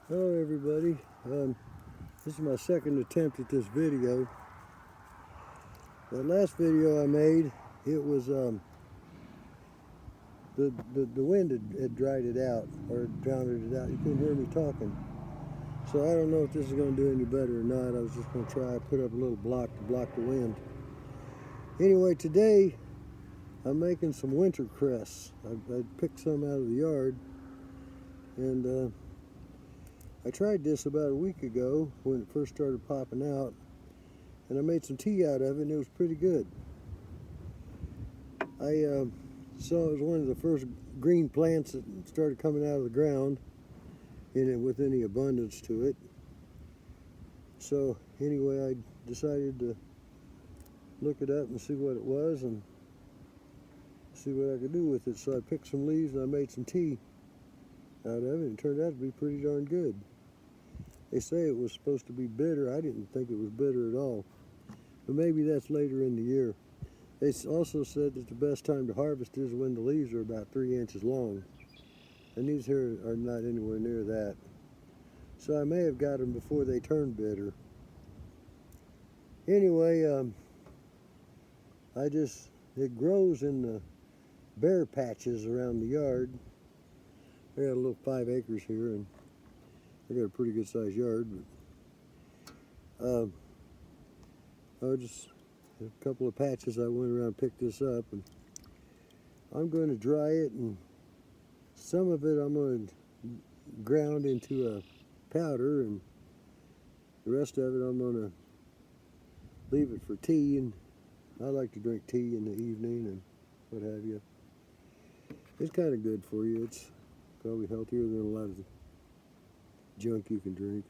Hello everybody, this is my second attempt at this video. The last video I made, it was the wind had dried it out, or drowned it out. You couldn't hear me talking. So I don't know if this is going to do any better or not. I was just going to try to put up a little block to block the wind. Anyway, today I'm making some winter cress. I picked some out of the yard, and I tried this about a week ago when it first started popping out, and I made some tea out of it, and it was pretty good. I saw it was one of the first green plants that started coming out of the ground with any abundance to it. So anyway, I decided to look it up and see what it was and see what I could do with it. So I picked some leaves and I made some tea out of it, and it turned out to be pretty darn good. They say it was supposed to be bitter. I didn't think it was bitter at all, but maybe that's later in the year. They also said that the best time to harvest is when the leaves are about 3 inches long, and these here are not anywhere near that. So I may have got them before they turned bitter. Anyway, it grows in the bare patches around the yard. I got a little 5 acres here, and I got a pretty good sized yard, but a couple of patches I went around and picked this up, and I'm going to dry it, and some of it I'm going to ground into a powder, and the rest of it I'm going to leave it for tea. And I like to drink tea in the evening and what have you. It's kind of good for you. It's probably healthier than a lot of the junk you can drink.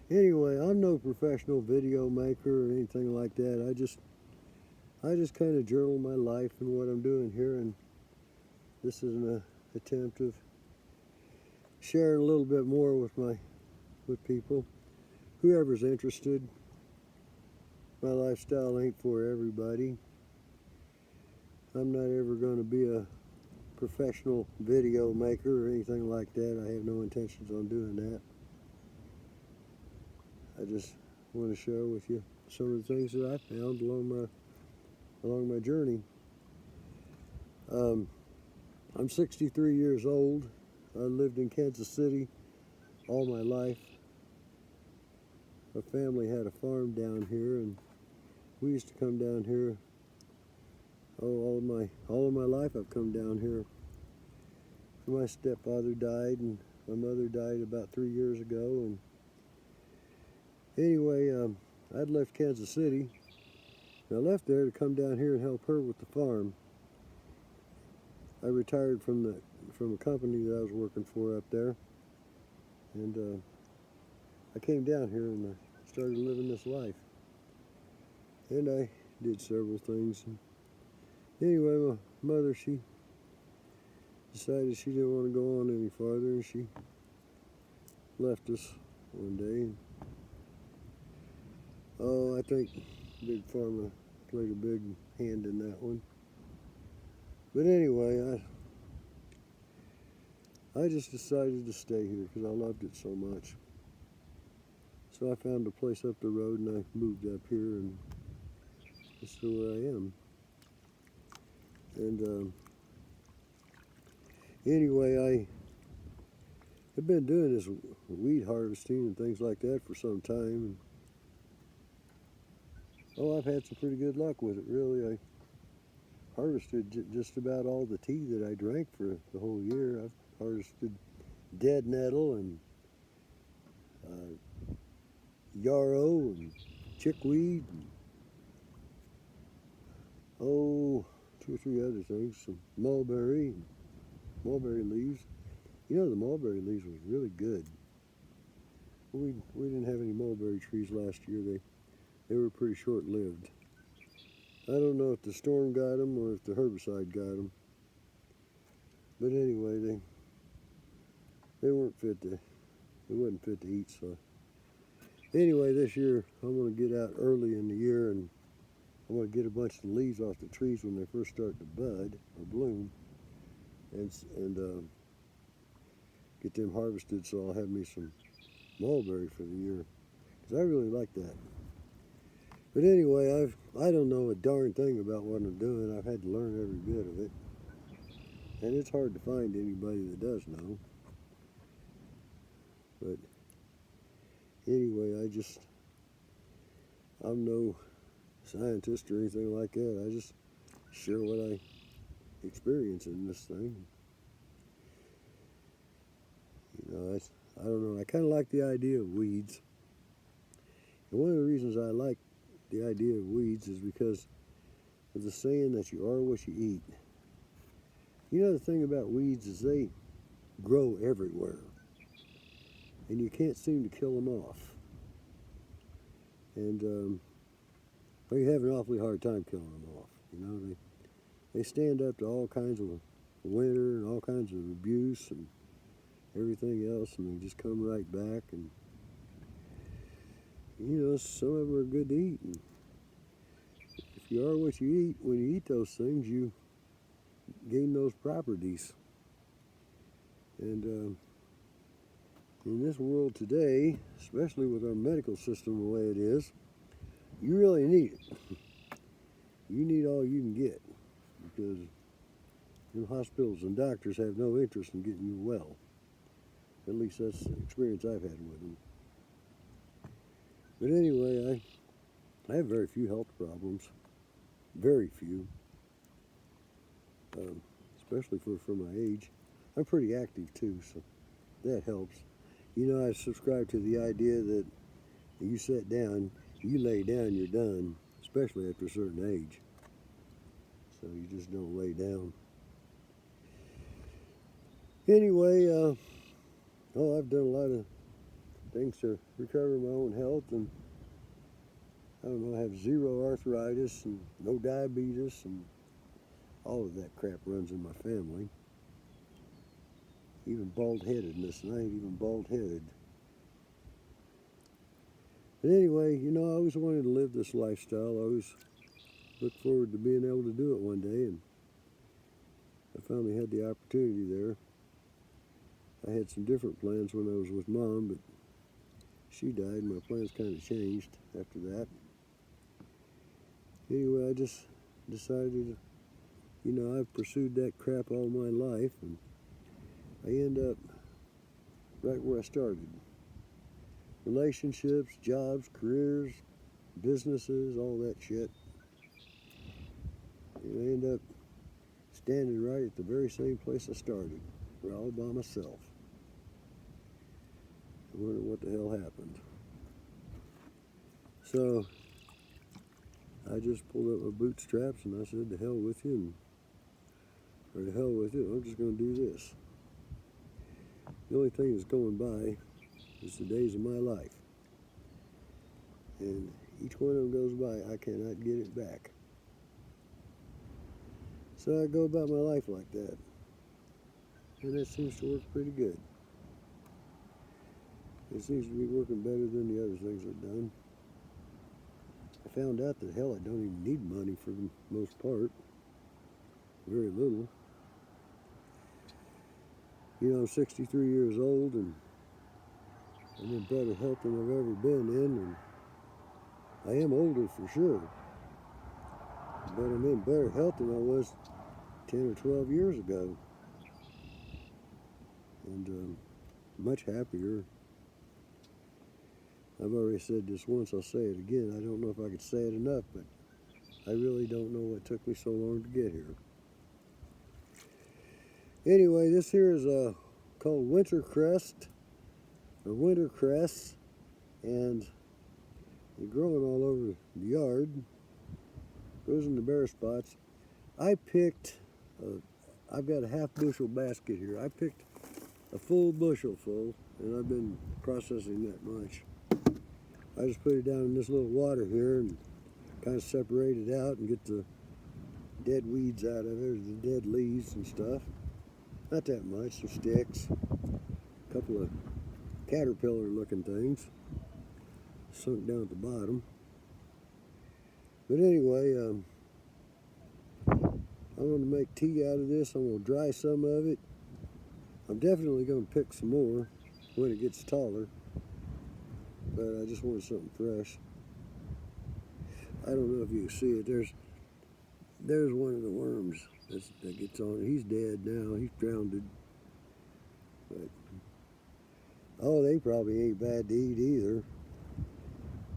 Anyway, I'm no professional video maker or anything like that. I just kind of journal my life and what I'm doing here, and this is an attempt of sharing a little bit more with people, whoever's interested. My lifestyle ain't for everybody. I'm not ever going to be a professional video maker or anything like that. I have no intentions on doing that. I just want to share with you some of the things that I found along my journey. I'm 63 years old. I lived in Kansas City all my life. My family had a farm down here, and we used to come down here. All of my life I've come down here. My stepfather died, and my mother died about 3 years ago. And anyway, I'd left Kansas City. And I left there to come down here and help her with the farm. I retired from a company that I was working for up there, and I came down here and I started living this life. And I did several things. Anyway, my mother, she decided she didn't want to go on any farther, and she left us one day. Oh, I think Big Pharma played a big hand in that one. But anyway, I just decided to stay here because I loved it so much. So I found a place up the road, and I moved up here, and this is where I am. And anyway, I've been doing this weed harvesting and things like that for some time. And, I've had some pretty good luck with it, really. I harvested just about all the tea that I drank for the whole year. I've harvested dead nettle and yarrow and chickweed and, 2 or 3 other things, some mulberry leaves. You know, the mulberry leaves was really good. We didn't have any mulberry trees last year. They were pretty short-lived. I don't know if the storm got them or if the herbicide got them. But anyway, they wasn't fit to eat. So anyway, this year I'm going to get out early in the year, and I'm going to get a bunch of the leaves off the trees when they first start to bud or bloom, and get them harvested so I'll have me some mulberry for the year, because I really like that. But anyway, I don't know a darn thing about what I'm doing. I've had to learn every bit of it, and it's hard to find anybody that does know. But anyway, I'm no scientist or anything like that. I just share what I experience in this thing. You know, I don't know. I kind of like the idea of weeds. And one of the reasons I like the idea of weeds is because of the saying that you are what you eat. You know, the thing about weeds is they grow everywhere, and you can't seem to kill them off. And well, you have an awfully hard time killing them off. You know, they stand up to all kinds of winter and all kinds of abuse and everything else, and they just come right back. And you know, some of them are good to eat. And if you are what you eat, when you eat those things, you gain those properties. And in this world today, especially with our medical system the way it is, you really need it. You need all you can get, because hospitals and doctors have no interest in getting you well. At least that's the experience I've had with them. But anyway, I have very few health problems. Very few. Especially for my age. I'm pretty active too, so that helps. You know, I subscribe to the idea that you sit down, you lay down, you're done, especially after a certain age. So you just don't lay down. Anyway, I've done a lot of things to recover my own health, and I don't know, I have zero arthritis and no diabetes, and all of that crap runs in my family. Even bald-headedness, and I ain't even bald-headed. But anyway, you know, I always wanted to live this lifestyle. I always looked forward to being able to do it one day, and I finally had the opportunity there. I had some different plans when I was with Mom, but she died, and my plans kind of changed after that. Anyway, I just decided, you know, I've pursued that crap all my life, and I end up right where I started. Relationships, jobs, careers, businesses, all that shit. And I end up standing right at the very same place I started, all by myself. I wonder what the hell happened. So I just pulled up my bootstraps and I said, to hell with you, or to hell with it, I'm just going to do this. The only thing that's going by is the days of my life. And each one of them goes by, I cannot get it back. So I go about my life like that. And that seems to work pretty good. It seems to be working better than the other things I've done. I found out that, hell, I don't even need money for the most part. Very little. You know, I'm 63 years old, and I'm in better health than I've ever been in, and I am older for sure. But I'm in better health than I was 10 or 12 years ago. And much happier. I've already said this once, I'll say it again. I don't know if I could say it enough, but I really don't know what took me so long to get here. Anyway, this here is called winter cress, or winter cress, and they're growing all over the yard. Goes in the bare spots. I picked, I've got a half bushel basket here. I picked a full bushel full, and I've been processing that much. I just put it down in this little water here and kind of separate it out and get the dead weeds out of it, the dead leaves and stuff. Not that much, some sticks, a couple of caterpillar looking things sunk down at the bottom. But anyway, I'm going to make tea out of this. I'm going to dry some of it, I'm definitely going to pick some more when it gets taller, but I just wanted something fresh. I don't know if you can see it. There's one of the worms that gets on. He's dead now. He's drowned. But, oh, they probably ain't bad to eat either.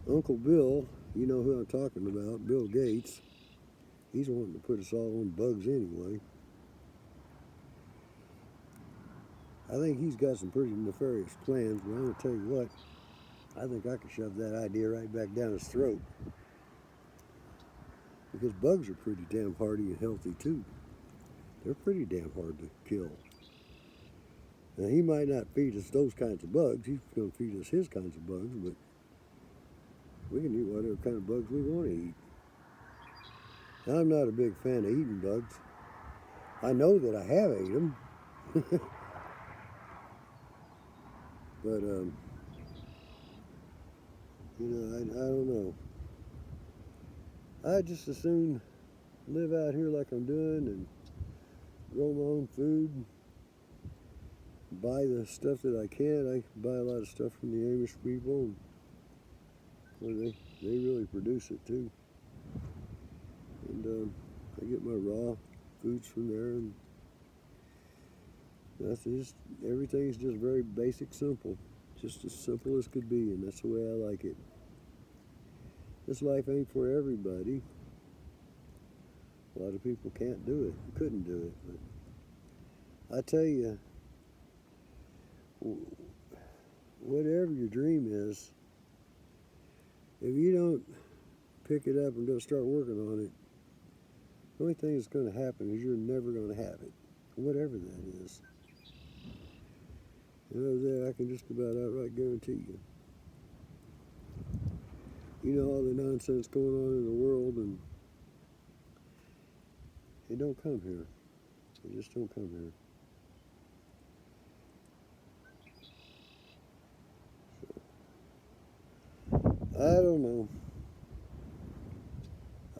Uncle Bill, you know who I'm talking about, Bill Gates. He's wanting to put us all on bugs anyway. I think he's got some pretty nefarious plans, but I'm going to tell you what, I think I could shove that idea right back down his throat. Because bugs are pretty damn hardy and healthy too. They're pretty damn hard to kill. Now he might not feed us those kinds of bugs, he's going to feed us his kinds of bugs, but we can eat whatever kind of bugs we want to eat. Now, I'm not a big fan of eating bugs. I know that I have ate them. But, you know, I don't know. I just as soon live out here like I'm doing and grow my own food, buy the stuff that I can. I buy a lot of stuff from the Amish people, and they really produce it too. And I get my raw foods from there, and that's just, everything's just very basic, simple. Just as simple as could be, and that's the way I like it. This life ain't for everybody. A lot of people can't do it, couldn't do it. But I tell you, whatever your dream is, if you don't pick it up and go start working on it, the only thing that's going to happen is you're never going to have it, whatever that is. You know that I can just about outright guarantee you. You know all the nonsense going on in the world, and it don't come here. It just don't come here. So, I don't know.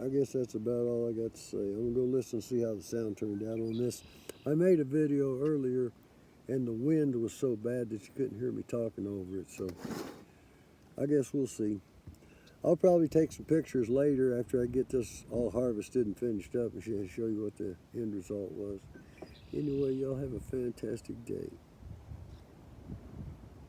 I guess that's about all I got to say. I'm going to go listen and see how the sound turned out on this. I made a video earlier, and the wind was so bad that you couldn't hear me talking over it, so I guess we'll see. I'll probably take some pictures later after I get this all harvested and finished up and show you what the end result was. Anyway, y'all have a fantastic day.